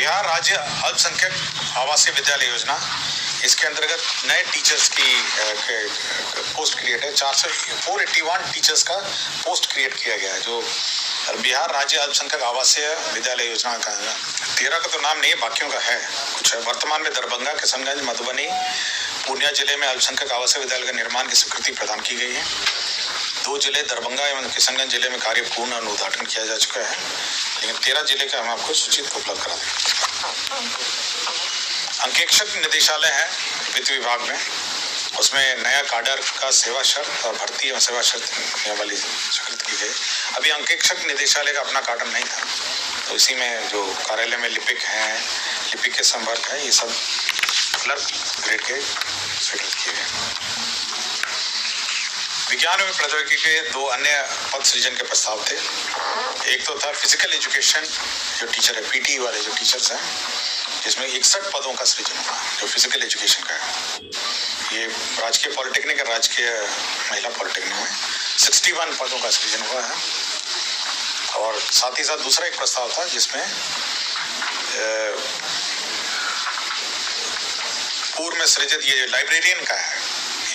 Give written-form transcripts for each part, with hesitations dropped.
बिहार राज्य अल्पसंख्यक आवासीय विद्यालय योजना, इसके अंतर्गत नए टीचर्स की पोस्ट क्रिएट है। 481 टीचर्स का पोस्ट क्रिएट किया गया है, जो बिहार राज्य अल्पसंख्यक आवासीय विद्यालय योजना का 13 का तो नाम नहीं है, बाकियों का है कुछ है। वर्तमान में दरभंगा, किशनगंज, मधुबनी, पूर्णिया जिले में अल्पसंख्यक आवासीय विद्यालय का निर्माण की स्वीकृति प्रदान की गई है। 2 जिले दरभंगा एवं किशनगंज जिले में कार्य पूर्ण अनुद्घाटन किया जा चुका है, लेकिन 13 जिले का हम आपको सूची उपलब्ध करा देंगे। अंकेक्षक निदेशालय है वित्त विभाग में, उसमें नया काडर का सेवा शर्त और भर्ती एवं सेवा शर्त नियमावली स्वीकृत की गई। अभी अंकेक्षक निदेशालय का अपना काडर नहीं था, तो इसी में जो कार्यालय में लिपिक हैं, लिपिक के संपर्क है, ये सब क्लर्क ग्रेड के स्वीकृत किए गए। विज्ञान एवं प्रौद्योगिकी के 2 अन्य पद सृजन के प्रस्ताव थे। एक तो था फिजिकल एजुकेशन, जो टीचर है, पीटी वाले जो टीचर्स हैं, जिसमें 61 पदों का सृजन हुआ, जो फिजिकल एजुकेशन का है। ये राजकीय पॉलिटेक्निक और राजकीय महिला पॉलिटेक्निक में 61 पदों का सृजन हुआ है। और साथ ही साथ दूसरा एक प्रस्ताव था जिसमें पूर्व में सृजित ये लाइब्रेरियन का है,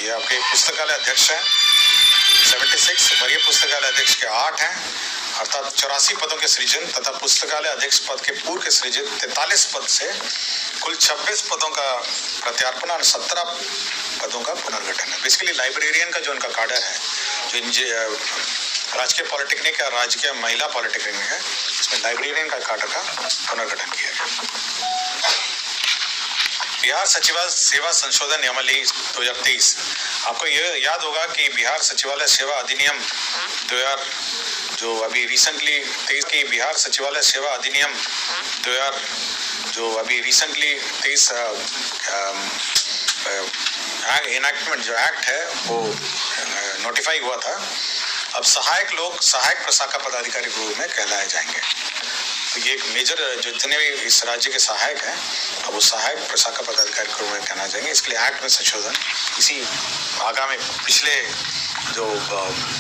ये आपके पुस्तकालय अध्यक्ष हैं 76, वरीय पुस्तकालय अध्यक्ष के 8 हैं, अर्थात 84 पदों के सृजन तथा पुस्तकालय अध्यक्ष पद के पूर्व के सृजित 43 पद से कुल 26 पदों का प्रत्यार्पण और 17 पदों का पुनर्गठन है। बेसिकली लाइब्रेरियन का जो उनका काडर है, जो राजकीय पॉलिटेक्निक या राजकीय महिला पॉलिटेक्निक है, इसमें लाइब्रेरियन का काडर का पुनर्गठन किया गया। बिहार सचिवालय सेवा संशोधन नियमावली 2023, आपको ये याद होगा कि बिहार सचिवालय सेवा अधिनियम 2000 जो अभी रिसेंटली 23 की बिहार सचिवालय सेवा अधिनियम 2000 जो अभी रिसेंटली 23 इनैक्टमेंट जो एक्ट है वो नोटिफाई हुआ था। अब सहायक लोग सहायक प्रशाखा पदाधिकारी के रूप में कहलाए जाएंगे। तो ये एक मेजर जो जितने भी इस राज्य के सहायक हैं, अब वो सहायक प्रशाखा पदाधिकारी के रूप में कहना जाएंगे। इसके लिए एक्ट में संशोधन इसी आगामी पिछले जो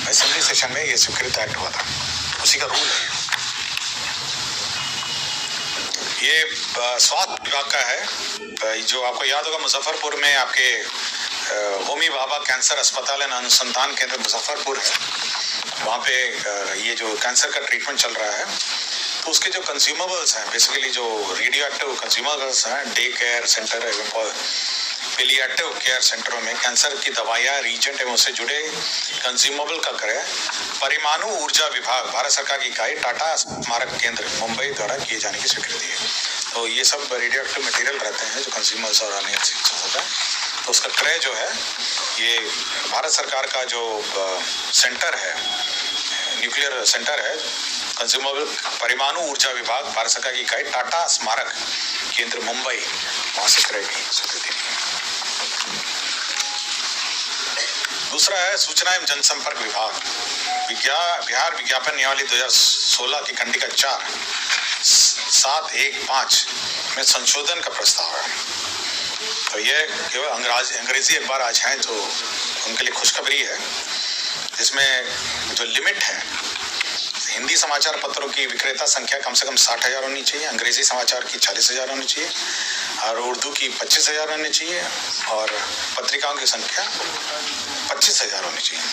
असेंबली सेशन में ये स्वीकृत एक्ट हुआ था, उसी का रूल है। ये स्वास्थ्य विभाग का है, जो आपको याद होगा मुजफ्फरपुर में आपके होमी भाभा कैंसर अस्पताल एवं अनुसंधान केंद्र मुजफ्फरपुर है, वहाँ पे ये जो कैंसर का ट्रीटमेंट चल रहा है, तो उसके जो कंज्यूमेबल्स हैं, बेसिकली जो रेडियो एक्टिव कंज्यूमेबल्स हैं, डे केयर सेंटर एवं पेलिएटिव केयर सेंटरों में कैंसर की दवाइयाँ, रीजेंट एवं उससे जुड़े कंज्यूमेबल का क्रय परमाणु ऊर्जा विभाग भारत सरकार की इकाई टाटा स्मारक केंद्र मुंबई द्वारा किए जाने की स्वीकृति है। तो ये सब रेडियो एक्टिव मटेरियल रहते हैं जो कंज्यूमर्स और अन्य चीज़ होता है, तो उसका क्रय जो है ये भारत सरकार का जो सेंटर है, न्यूक्लियर सेंटर है, कंज्यूमेबल परमाणु ऊर्जा विभाग भारत सरकार की इकाई टाटा स्मारक केंद्र मुंबई, वहाँ से क्रय की स्वीकृति। दूसरा है सूचना एवं जनसंपर्क विभाग, बिहार विज्ञापन नियमावली 2016 की खंडिका 4/715 में संशोधन का प्रस्ताव है। तो ये केवल अंग्रेजी अखबार आज हैं तो उनके लिए खुशखबरी है, जिसमें जो लिमिट है, हिंदी समाचार पत्रों की विक्रेता संख्या कम से कम 60,000 होनी चाहिए, अंग्रेजी समाचार की 40,000 होनी चाहिए और उर्दू की 25,000 होनी चाहिए और पत्रिकाओं की संख्या 25,000 होनी चाहिए।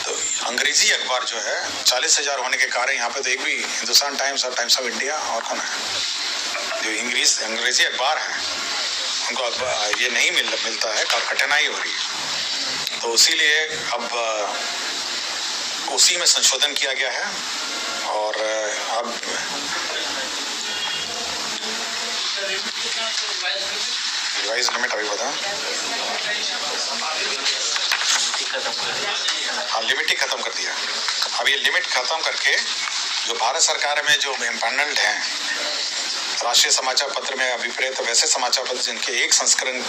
तो अंग्रेजी अखबार जो है 40,000 होने के कारण यहाँ पे तो एक भी हिंदुस्तान टाइम्स और टाइम्स ऑफ इंडिया और कौन है जो अंग्रेजी अखबार है उनको ये नहीं मिलता है, कठिनाई हो रही है। तो इसीलिए अब उसी में संशोधन किया गया है और अब रिवाइज लिमिट अभी बता, हाँ लिमिट ही खत्म कर दिया। अब ये लिमिट खत्म करके जो भारत सरकार में जो एम्पैनल्ड हैं राष्ट्रीय समाचार पत्र में अभिप्रेत वैसे समाचार पत्र जिनके एक संस्करण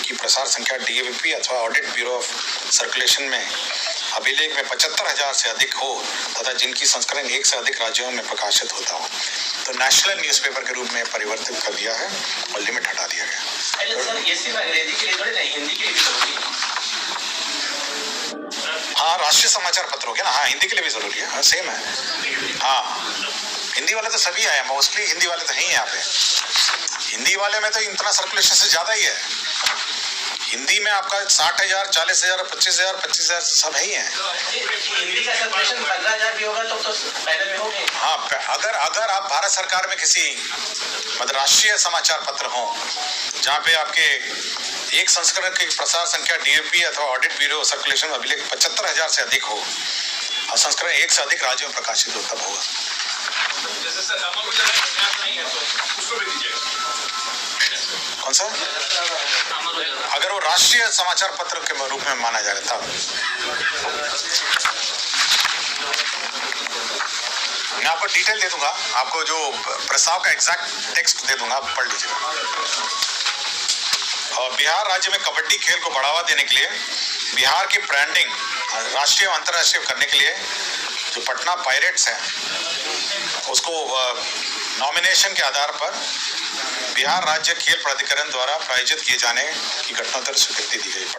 की प्रसार संख्या DAVP अथवा ऑडिट ब्यूरो ऑफ सर्कुलेशन में अभिलेख में 75,000 से अधिक हो तथा जिनकी संस्करण एक से अधिक राज्यों में प्रकाशित होता हो, तो नेशनल न्यूज़पेपर के रूप में परिवर्तित कर दिया है और लिमिट हटा दिया गया। सर ये सिर्फ अंग्रेजी के लिए थोड़ी नहीं, हिंदी के लिए भी जरूरी है। हाँ राष्ट्रीय समाचार पत्रों के ना, हाँ हिंदी के लिए भी जरूरी है, हाँ सेम है। हाँ हिंदी वाले तो सभी आए, मोस्टली हिंदी वाले तो हैं यहाँ पे। हिंदी वाले में तो इतना सर्कुलेशन से ज़्यादा ही है। हिंदी में आपका 60,000, 40,000, 25,000, 25,000 सब ही हैं। हिंदी का सर्कुलेशन 15,000 भी होगा तो पहले में हो गए। हाँ, अगर आप भारत सरकार में किसी मतलब राष्ट्रीय समाचार पत्र हो जहाँ पे आपके एक संस्करण की प्रसार संख्या DAP अथवा ऑडिट ब्यूरो सर्कुलेशन अभिलेख 75,000 से अधिक हो और संस्करण 1 से अधिक राज्यों में प्रकाशित हो तब होगा। जैसे सर अमर उजाला का प्रयास नहीं है तो उसको भी दीजिएगा। कौन सा? अगर वो राष्ट्रीय समाचार पत्र के रूप में माना जाए तब। मैं आपको डिटेल दे दूंगा, आपको जो प्रस्ताव का एग्जैक्ट टेक्स्ट दे दूंगा, आप पढ़ लीजिएगा। और बिहार राज्य में कबड्डी खेल को बढ़ावा देने के लिए बिहार की ब्रांडिंग राष्ट्रीय और अंतर्राष्ट्रीय करने के लिए जो पटना पायरेट्स है उसको नॉमिनेशन के आधार पर बिहार राज्य खेल प्राधिकरण द्वारा प्रायोजित किए जाने की घटनाओं तक स्वीकृति दी गई।